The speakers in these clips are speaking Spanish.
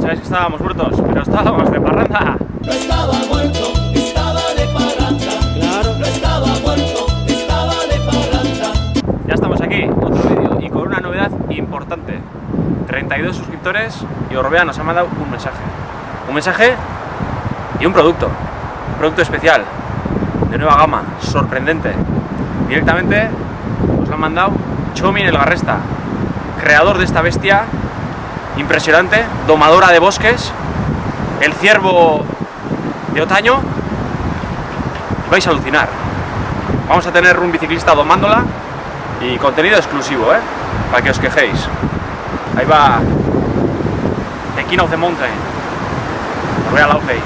Pensáis que estábamos muertos, pero estábamos de parranda. No estaba muerto, estaba de parranda. Claro, no estaba muerto, estaba de parranda. Ya estamos aquí, otro vídeo y con una novedad importante. 32 suscriptores y Orbea nos ha mandado un mensaje. Un mensaje y un producto especial, de nueva gama, sorprendente. Directamente nos lo han mandado Chomin el Garresta, creador de esta bestia impresionante, domadora de bosques, el ciervo de otoño. Vais a alucinar. Vamos a tener un biciclista domándola y contenido exclusivo, para que os quejéis. Ahí va The King of the Mountain, Royal Outfit.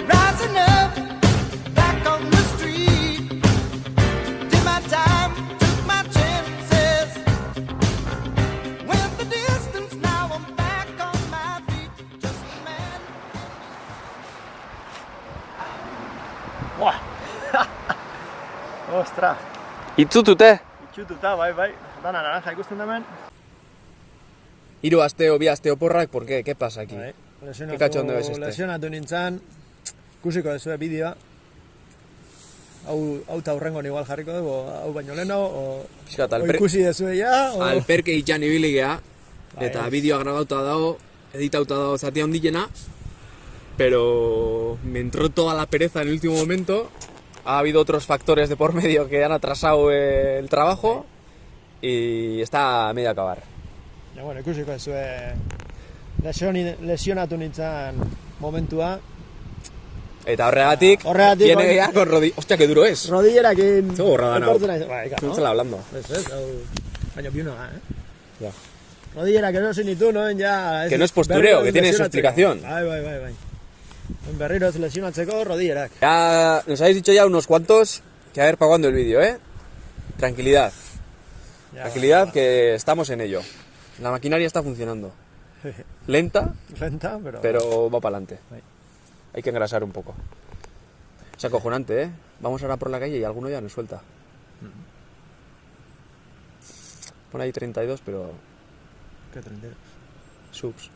Rising up, back on the street. Did my time, took my chances. Went the distance, now I'm back on my feet. Just a man. Buah! Ostra! Itzutute! Itxututa, bai. Dana naranja ikusten da hemen. Hiru asteo, bi asteo porrak, ¿por qué? ¿Qué pasa aquí? Bai, ¿Qué cachondo es este? lesionatu nintzen, ikusiko duzue bideoa. Hau ta hurrengon igual jarriko dugu, hau baino lehenago, Pixkat, o ikusi duzue ja, o... alperke itxan ibili gea, eta Bai. bideoa grabauta dago, editauta dago zatia handiena, pero me entró toda la pereza en el último momento. Ha habido otros factores de por medio que han atrasado el trabajo y está a medio acabar. Ja, bueno, ikusiko duzue lesionatu nintzen momentua. Eta horregatik, Horregatik, viene bai. ya con rodillas. Hostia, qué duro es. Rodillerakin... Ze gorra da nau. etortzen naiz. Bai, No claro. estaba hablando. Ez, hau... Baina biunoa, Ya. Rodillerak erosi nitu, noen ja... Que no es postureo, que tiene su explicación. Bai. Berriro ez lesionatzeko rodillerak. Ya nos habéis dicho ya unos cuantos que a ver para cuándo el vídeo, ¿eh? Tranquilidad. Ja, Tranquilidad, que estamos en ello. La maquinaria está funcionando. Lenta, Lenta, pero va para adelante. Ahí. Hay que engrasar un poco. Es acojonante, ¿eh? Vamos ahora por la calle y alguno ya nos suelta. Pone ahí 32, pero ¿Qué 32? subs.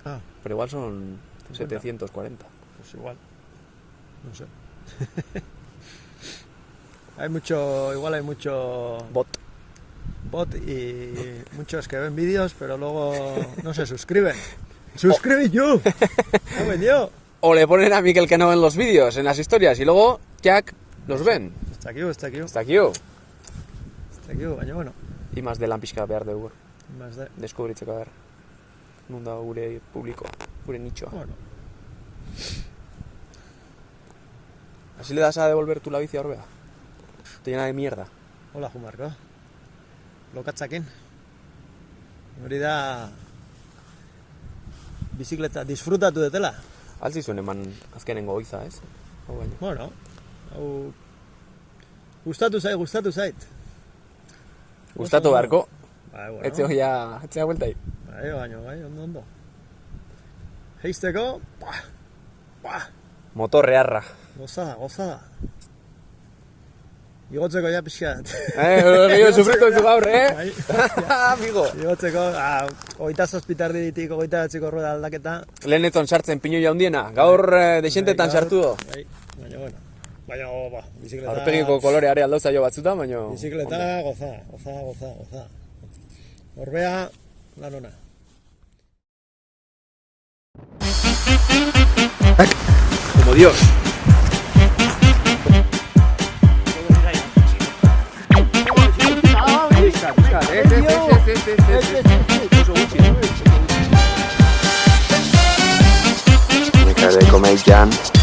Ah, Pero igual son 50. 740. pues igual. No sé. Hay mucho bot y muchos que ven vídeos, pero luego no se suscriben. ¡Suscribe yo! ¡No me dio! O le ponen a Mikel que no ven los vídeos en las historias y luego Jack los ven. Está aquí. Está aquí. Está aquí, baina bueno. Y más de lan pixka behar dugu. Más de... Deskubritzeko behar. Non da gure publiko, gure nichoa. Bueno. ¿Así le das a devolver tú la bici a Orbea? Te llena de mierda. Hola, Jumarko. Lokatzakin. Hori da... Bizikleta disfrutatu dutela. Altzi zuen eman azkenengo goiza, ez? Hau baino. Bueno, hau... Gustatu zait. Gustatu beharko. Bai, bueno. Etzea bueltai. Bai, ondo. Heizteko, Motorrearra. gozada. Igotzeko ja pixkat. Gehiago sufriko zu gaur, Bai. Amigo. Igotzeko, 27 tarditik 29ko rueda aldaketa. Lehen etzon sartzen piñoia handiena. Gaur dexentetan sartu do. Bai, baina, bizikleta... Aurpegiko kolore are aldauza jo batzuta, baina... Bizikleta goza. Orbea, lan ona. Como Dios. Fiscal. Me quedé con el Jan.